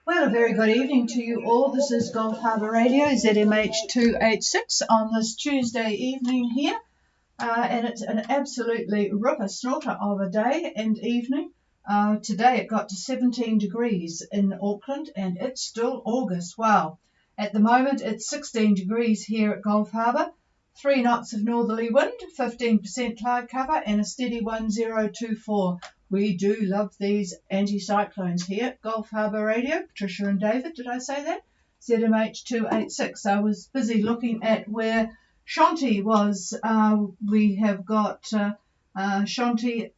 Well, a very good evening to you all. This is Gulf Harbour Radio, ZMH286 on this Tuesday evening here. And it's an absolutely ripper snorter of a day and evening. Today it got to 17 degrees in Auckland and it's still August. Wow. At the moment it's 16 degrees here at Gulf Harbour. 3 knots of northerly wind, 15% cloud cover and a steady 1024. We do love these anticyclones here at Gulf Harbour Radio. Patricia and David, did I say that? ZMH286. I was busy looking at where Shanti was. We have got Shanti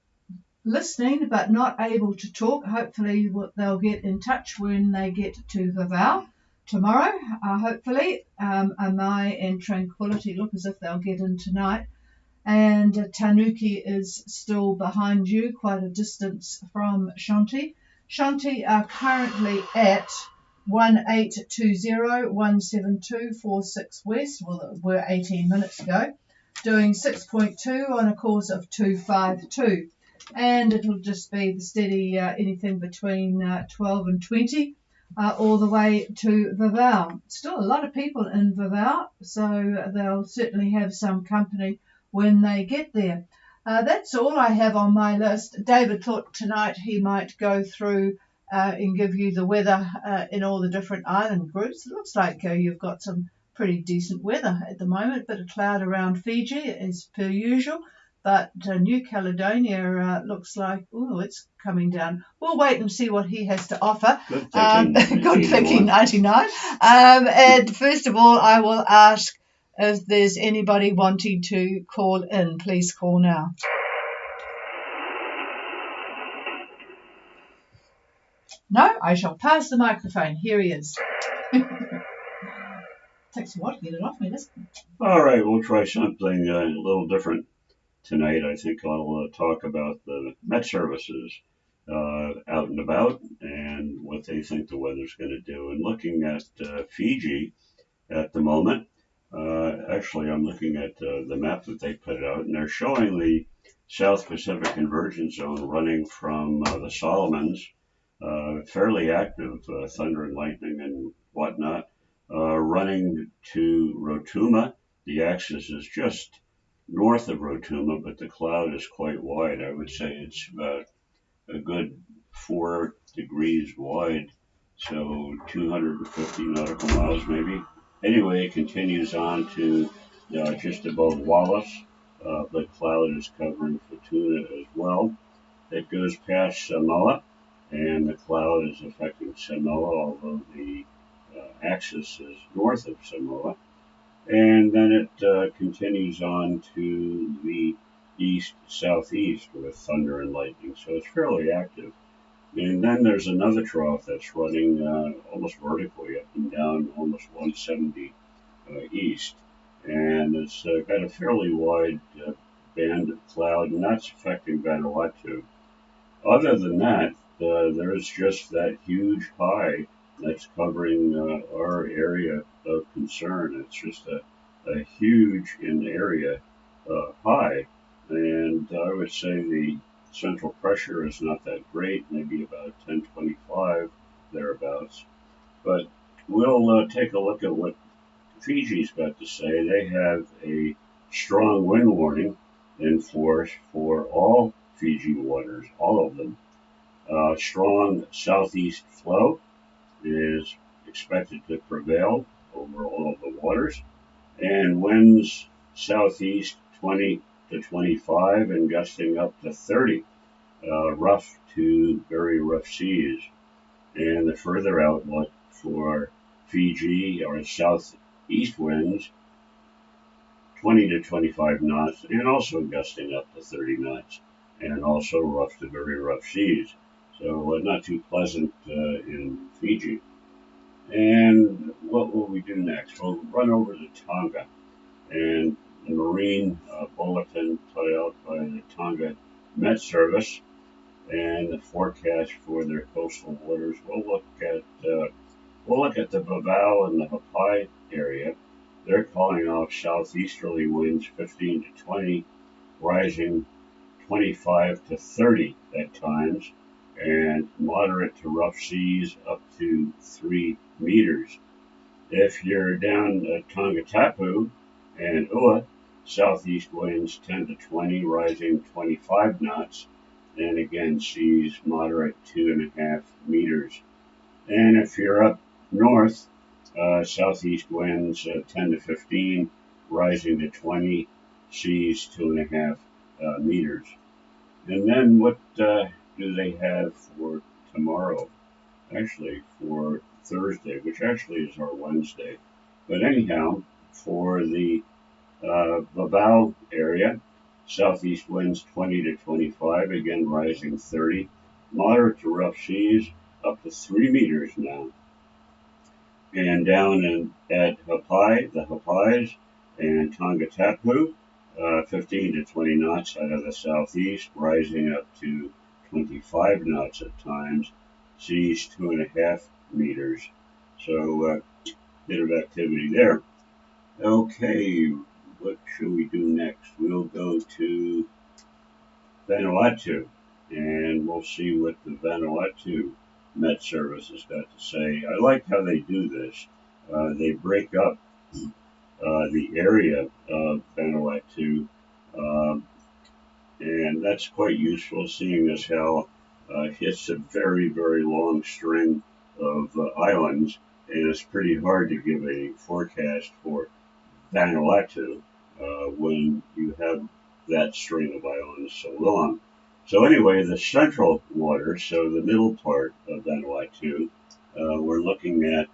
listening but not able to talk. Hopefully they'll get in touch when they get to Vavau tomorrow. Hopefully Amai and Tranquility look as if they'll get in tonight. And Tanuki is still behind you, quite a distance from Shanti. Shanti are currently at 1820-172-46 west, well, were 18 minutes ago, doing 6.2 on a course of 252. And it'll just be the steady anything between 12 and 20 all the way to Vavau. Still a lot of people in Vavau, so they'll certainly have some company when they get there. That's all I have on my list. David thought tonight he might go through and give you the weather in all the different island groups. It looks like you've got some pretty decent weather at the moment. Bit of cloud around Fiji as per usual, but New Caledonia looks like, it's coming down. We'll wait and see what he has to offer. Good thinking, good thinking, 99. And first of all, I will ask if there's anybody wanting to call in. Please call now. No, I shall pass the microphone. Here he is. Takes a while to get it off me, doesn't it? All right, we'll try something a little different tonight. I think I'll talk about the Met services out and about and what they think the weather's going to do. And looking at Fiji at the moment, actually I'm looking at the map that they put out, and they're showing the South Pacific Convergence Zone running from the Solomons, fairly active, thunder and lightning and whatnot, running to Rotuma. The axis is just north of Rotuma, but the cloud is quite wide. I would say it's about a good 4 degrees wide, so 250 nautical miles maybe. Anyway, it continues on to just above Wallace. The cloud is covering Futuna as well. It goes past Samoa, and the cloud is affecting Samoa, although the axis is north of Samoa. And then it continues on to the east-southeast with thunder and lightning, so it's fairly active. And then there's another trough that's running almost vertically up and down, almost 170 east. And it's got a fairly wide band of cloud, and that's affecting Vanuatu. Other than that, there's just that huge high that's covering our area of concern. It's just a huge in area high. And I would say the central pressure is not that great, maybe about 1025, thereabouts. But we'll take a look at what Fiji's got to say. They have a strong wind warning in force for all Fiji waters, all of them. Strong southeast flow is expected to prevail over all of the waters, and winds southeast 20 to 25 and gusting up to 30, rough to very rough seas. And the further outlook for Fiji are southeast winds 20 to 25 knots and also gusting up to 30 knots, and also rough to very rough seas. So not too pleasant in Fiji. And what will we do next? We'll run over to Tonga, and the marine bulletin put out by the Tonga Met Service and the forecast for their coastal waters. We'll look at the Vavau and the Hapai area. They're calling off southeasterly winds 15 to 20, rising 25 to 30 at times. and moderate to rough seas up to 3 meters. If you're down at Tongatapu and Ua, southeast winds 10 to 20, rising 25 knots, and again seas moderate 2.5 meters. And if you're up north, southeast winds 10 to 15, rising to 20, seas 2.5 meters. And then what do they have for tomorrow? Actually, for Thursday, which actually is our Wednesday. But anyhow, for the Babao area, southeast winds 20 to 25, again rising 30. Moderate to rough seas up to 3 meters now. And down at Hapai, the Hapais, and Tongatapu, 15 to 20 knots out of the southeast, rising up to 25 knots at times, seas 2.5 meters. So, bit of activity there. Okay, what shall we do next? We'll go to Vanuatu, and we'll see what the Vanuatu Met Service has got to say. I like how they do this. They break up the area of Vanuatu, and that's quite useful, seeing as how it's a very, very long string of islands, and it's pretty hard to give a forecast for Vanuatu when you have that string of islands so long. So anyway, the central waters, so the middle part of Vanuatu, we're looking at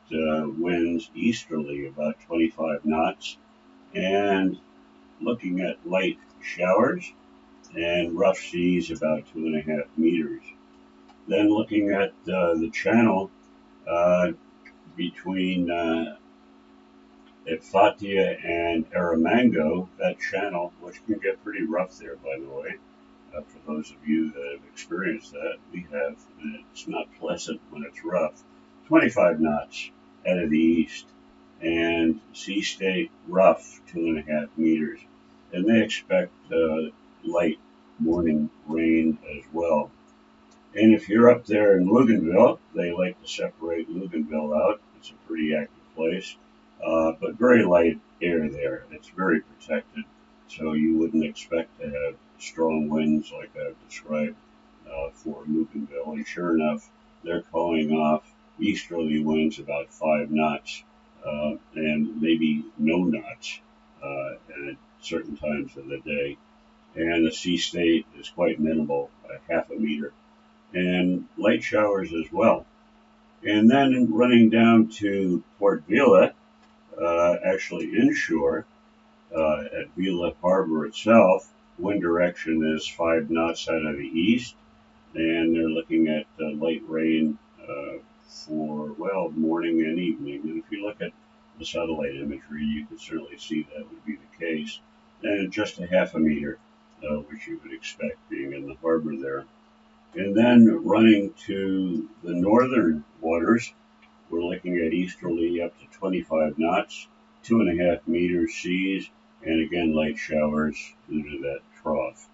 winds easterly about 25 knots, and looking at light showers and rough seas about 2.5 meters. Then looking at the channel between Fatia and Aramango, that channel, which can get pretty rough there, by the way. For those of you that have experienced that, we have, and it's not pleasant when it's rough. 25 knots out of the east, and sea state rough 2.5 meters. And they expect light morning rain as well. And if you're up there in Luganville, they like to separate Luganville out. It's a pretty active place. But very light air there. It's very protected, so you wouldn't expect to have strong winds like I've described for Luganville. And sure enough, they're calling off easterly winds about 5 knots and maybe no knots at certain times of the day. And the sea state is quite minimal, 0.5 meter, and light showers as well. And then running down to Port Vila, actually inshore at Vila Harbour itself, wind direction is 5 knots out of the east, and they're looking at light rain for, well, morning and evening. And if you look at the satellite imagery, you can certainly see that would be the case. And just 0.5 meter, which you would expect being in the harbor there. And then running to the northern waters, we're looking at easterly up to 25 knots, 2.5 meters seas, and again light showers due to that trough.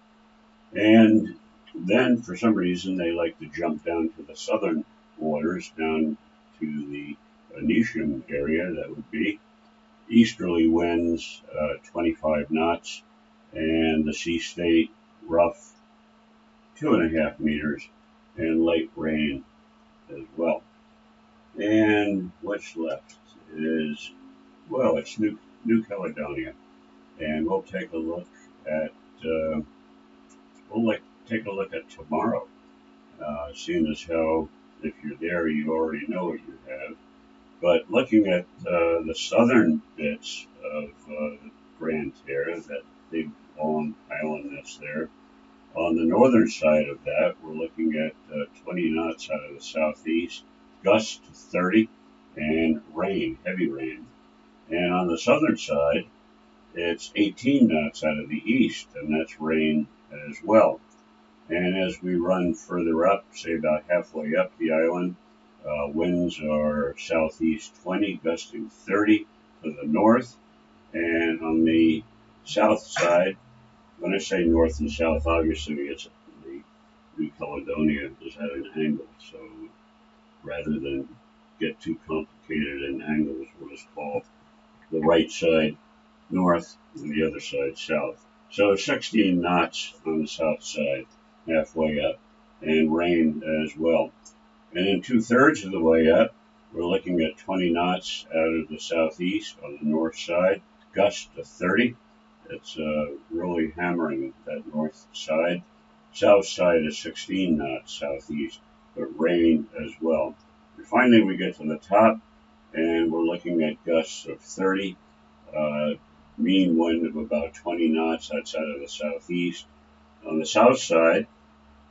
And then for some reason they like to jump down to the southern waters, down to the Nisham area, that would be. Easterly winds 25 knots, and the sea state rough 2.5 meters, and light rain as well. And what's left is, well, it's New Caledonia, and we'll take a look at take a look at tomorrow. Seeing as how if you're there, you already know what you have. But looking at the southern bits of the Grand Terre, that big long island that's there. On the northern side of that, we're looking at 20 knots out of the southeast, gusts to 30, and rain, heavy rain. And on the southern side, it's 18 knots out of the east, and that's rain as well. And as we run further up, say about halfway up the island, winds are southeast 20, gusting 30 to the north. And on the south side, when I say north and south, obviously it's the New Caledonia is at an angle. So rather than get too complicated in angles, we'll just call the right side north and the other side south. So 16 knots on the south side, halfway up, and rain as well. And then 2/3 of the way up, we're looking at 20 knots out of the southeast on the north side, gusts to 30. It's really hammering that north side. South side is 16 knots southeast, but rain as well. And finally, we get to the top, and we're looking at gusts of 30. Mean wind of about 20 knots outside of the southeast. On the south side,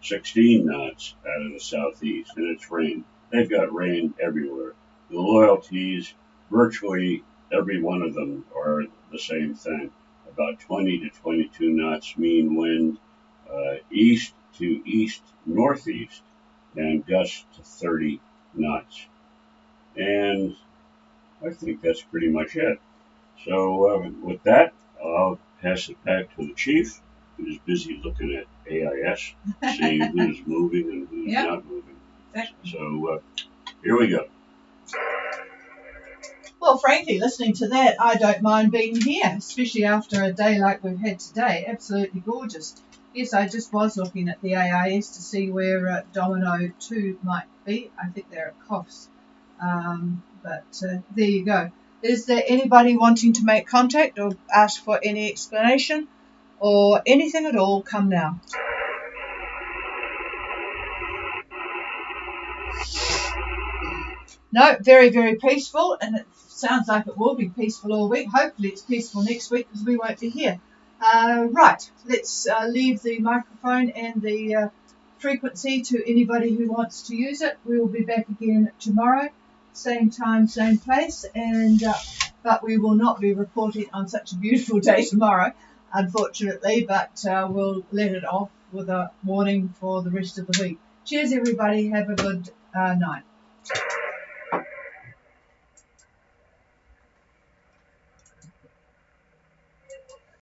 16 knots out of the southeast, and it's rain. They've got rain everywhere. The loyalties, virtually every one of them are the same thing. About 20 to 22 knots mean wind, east to east northeast, and gusts to 30 knots. And I think that's pretty much it. So with that, I'll pass it back to the chief, who's busy looking at AIS, seeing who's moving and who's not moving. Exactly. So here we go. Well, frankly, listening to that, I don't mind being here, especially after a day like we've had today. Absolutely gorgeous. Yes, I just was looking at the AIS to see where Domino 2 might be. I think they're at Coffs. But there you go. Is there anybody wanting to make contact or ask for any explanation or anything at all? Come now. No, very, very peaceful, and it sounds like it will be peaceful all week. Hopefully it's peaceful next week because we won't be here. Right, let's leave the microphone and the frequency to anybody who wants to use it. We will be back again tomorrow, same time, same place, and but we will not be reporting on such a beautiful day tomorrow, unfortunately, but we'll let it off with a warning for the rest of the week. Cheers, everybody. Have a good night.